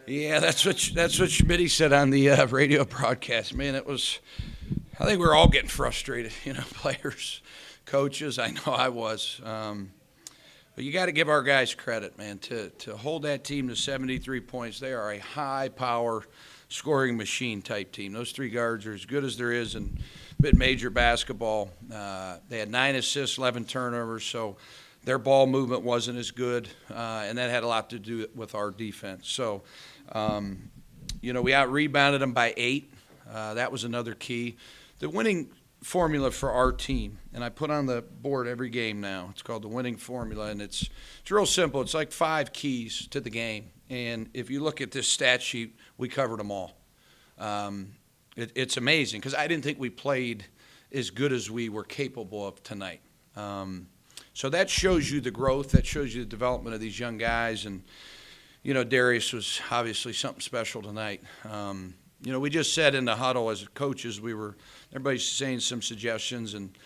Yeah, that's what Schmitty said on the radio broadcast. Man, I think we were all getting frustrated, players, coaches. I know I was. But you got to give our guys credit, man, to hold that team to 73 points. They are a high-power scoring machine type team. Those three guards are as good as there is in mid-major basketball. They had 9 assists, 11 turnovers, so their ball movement wasn't as good, and that had a lot to do with our defense. So, we out-rebounded them by 8. That was another key. The winning formula for our team, and I put on the board every game now. It's called the winning formula, and it's real simple. It's like 5 keys to the game. And if you look at this stat sheet, we covered them all. It's amazing because I didn't think we played as good as we were capable of tonight. So that shows you the growth. That shows you the development of these young guys. And, Darius was obviously something special tonight. We just said in the huddle as coaches, everybody's saying some suggestions, and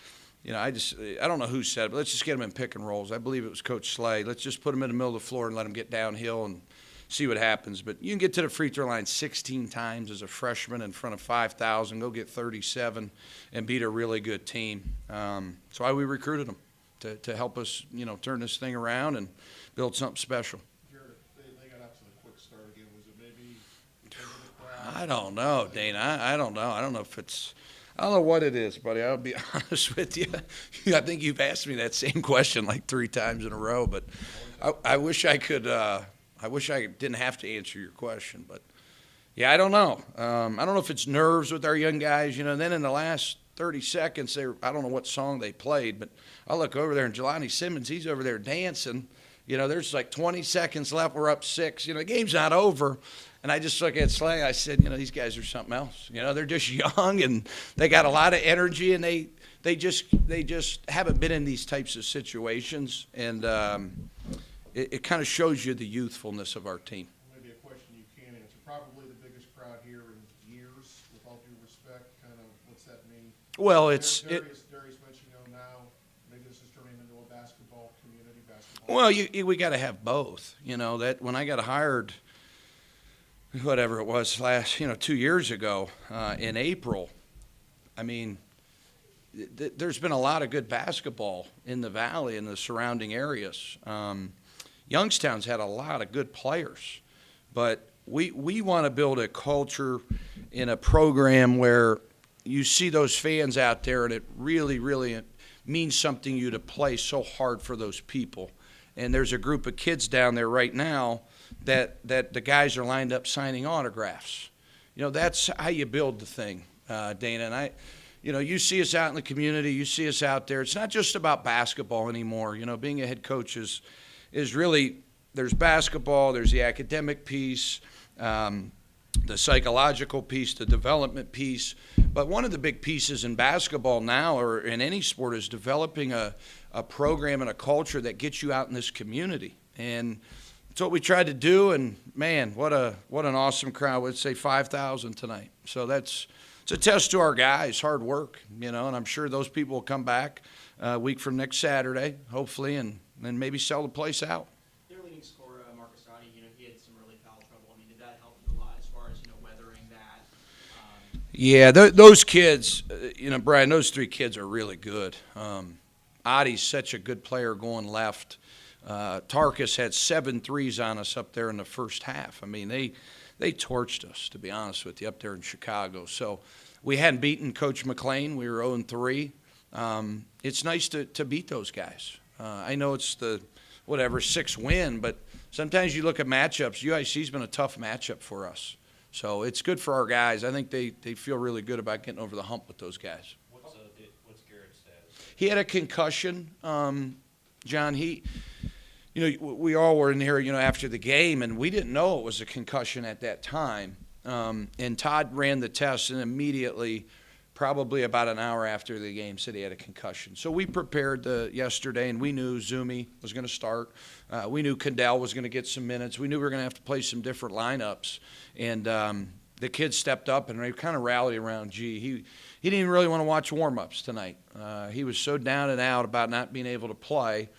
I don't know who said it, but let's just get them in pick and rolls. I believe it was Coach Slay. Let's just put them in the middle of the floor and let them get downhill and see what happens. But you can get to the free throw line 16 times as a freshman in front of 5,000, go get 37, and beat a really good team. That's why we recruited them to help us, turn this thing around and build something special. They got off to a quick start again. Was it maybe I don't know, Dana. I don't know. I don't know what it is, buddy. I'll be honest with you. I think you've asked me that same question like 3 times in a row, but I wish I could. I wish I didn't have to answer your question, but yeah, I don't know. I don't know if it's nerves with our young guys, and then in the last 30 seconds, I don't know what song they played, but I look over there and Jelani Simmons, he's over there dancing. There's like 20 seconds left. We're up 6. The game's not over. And I just look at Slay. I said, these guys are something else. They're just young and they got a lot of energy, and they just haven't been in these types of situations. And it kind of shows you the youthfulness of our team. Maybe a question you can't answer. Probably the biggest crowd here in years, with all due respect. Kind of, what's that mean? Well, Darius mentioned, now maybe this is turning into a basketball community. Well, we got to have both. That when I got hired, whatever it was last, 2 years ago in April, there's been a lot of good basketball in the Valley and the surrounding areas. Youngstown's had a lot of good players, but we want to build a culture in a program where you see those fans out there, and it really, really means something to you to play so hard for those people. And there's a group of kids down there right now that the guys are lined up signing autographs. That's how you build the thing, Dana. And you see us out in the community, you see us out there. It's not just about basketball anymore. Being a head coach is really, there's basketball, there's the academic piece, the psychological piece, the development piece. But one of the big pieces in basketball now, or in any sport, is developing a program and a culture that gets you out in this community. And that's what we tried to do, and man, what an awesome crowd. Let's say 5,000 tonight. So it's a test to our guys, hard work, and I'm sure those people will come back a week from next Saturday, hopefully, and maybe sell the place out. Their leading scorer, Marcus Roddy, he had some really foul trouble. Did that help you a lot as far as, weathering that? Yeah, those kids, Brian, those 3 kids are really good. Adi's such a good player going left. Tarkus had 7 threes on us up there in the first half. They torched us, to be honest with you, up there in Chicago. So we hadn't beaten Coach McLean. We were 0-3. It's nice to beat those guys. I know it's the 6th win, but sometimes you look at matchups. UIC's been a tough matchup for us. So it's good for our guys. I think they feel really good about getting over the hump with those guys. What's Jerrod's status? He had a concussion, John. We all were in here, after the game, and we didn't know it was a concussion at that time. And Todd ran the test, and immediately, probably about an hour after the game, said he had a concussion. So we prepared yesterday, and we knew Zumi was going to start. We knew Kendall was going to get some minutes. We knew we were going to have to play some different lineups. And the kids stepped up, and they kind of rallied around G. He didn't even really want to watch warm-ups tonight. He was so down and out about not being able to play.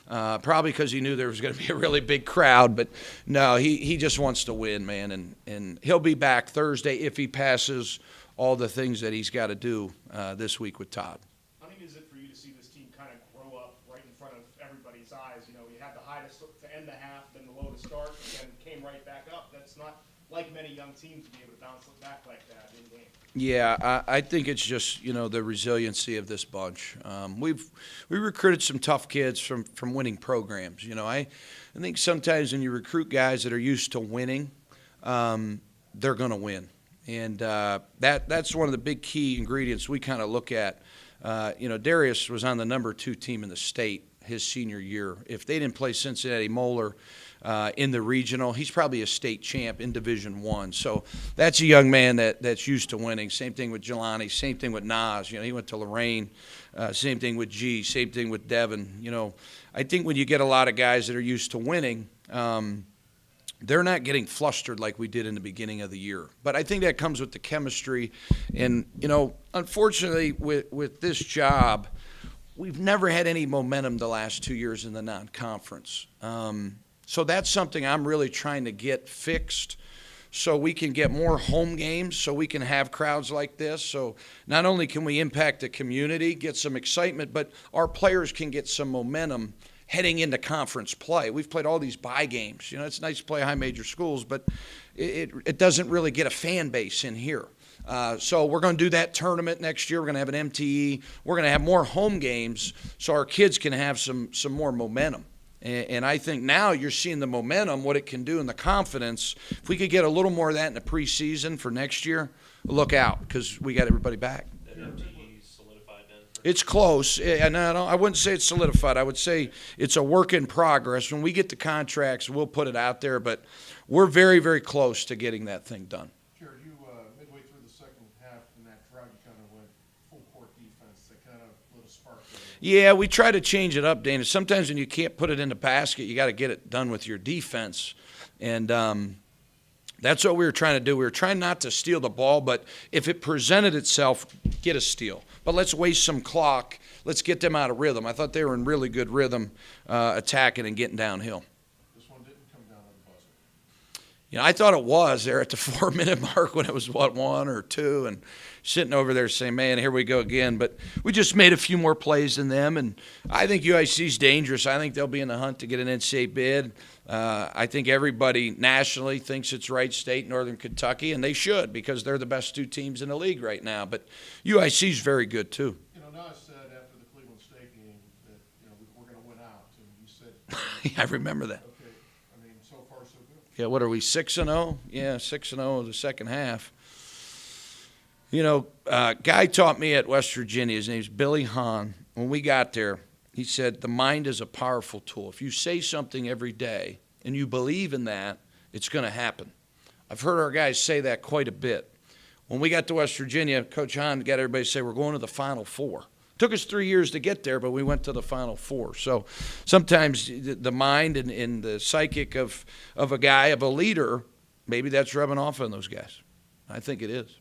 Probably because he knew there was going to be a really big crowd. But no, he just wants to win, man. And he'll be back Thursday if he passes all the things that he's got to do this week with Todd. How neat is it for you to see this team kind of grow up right in front of everybody's eyes? You know, you had the high to end the half, then the low to start, and then came right back up. That's not like many young teams to be able to bounce back like that in game. Yeah, I think it's just, the resiliency of this bunch. We recruited some tough kids from winning programs. I think sometimes when you recruit guys that are used to winning, they're going to win. And that's one of the big key ingredients we kind of look at. Darius was on the number 2 team in the state his senior year. If they didn't play Cincinnati Moeller in the regional, he's probably a state champ in Division I. So that's a young man that's used to winning. Same thing with Jelani. Same thing with Nas. He went to Lorraine. Same thing with G. Same thing with Devin. I think when you get a lot of guys that are used to winning, they're not getting flustered like we did in the beginning of the year. But I think that comes with the chemistry. And, unfortunately, with this job, we've never had any momentum the last 2 years in the non-conference. So that's something I'm really trying to get fixed so we can get more home games, so we can have crowds like this. So not only can we impact the community, get some excitement, but our players can get some momentum heading into conference play. We've played all these bye games. It's nice to play high major schools, but it doesn't really get a fan base in here. So we're going to do that tournament next year. We're going to have an MTE. We're going to have more home games so our kids can have some more momentum. And I think now you're seeing the momentum, what it can do, and the confidence. If we could get a little more of that in the preseason for next year, look out, because we got everybody back. That MTE solidified then? It's close. And I wouldn't say it's solidified. I would say it's a work in progress. When we get the contracts, we'll put it out there. But we're very, very close to getting that thing done. Jerrod, you midway through the second half in that drive, you kind of went full court defense. That kind of lit a spark there. Yeah, we try to change it up, Dana. Sometimes when you can't put it in the basket, you got to get it done with your defense. And that's what we were trying to do. We were trying not to steal the ball, but if it presented itself, get a steal. But let's waste some clock. Let's get them out of rhythm. I thought they were in really good rhythm attacking and getting downhill. This one didn't come down to the buzzer. I thought it was there at the 4-minute mark when it was, 1 or 2, and sitting over there saying, man, here we go again. But we just made a few more plays than them, and I think UIC's dangerous. I think they'll be in the hunt to get an NCAA bid. I think everybody nationally thinks it's Wright State, Northern Kentucky, and they should because they're the best 2 teams in the league right now. But UIC's very good, too. Nas said after the Cleveland State game that, we're going to win out, and you said, I remember that. okay, so far so good. Yeah, what are we, 6-0? Yeah, 6-0 in the second half. Guy taught me at West Virginia. His name's Billy Hahn. When we got there, he said, the mind is a powerful tool. If you say something every day and you believe in that, it's going to happen. I've heard our guys say that quite a bit. When we got to West Virginia, Coach Hahn got everybody to say, we're going to the Final Four. Took us 3 years to get there, but we went to the Final Four. So sometimes the mind and the psychic of a guy, of a leader, maybe that's rubbing off on those guys. I think it is.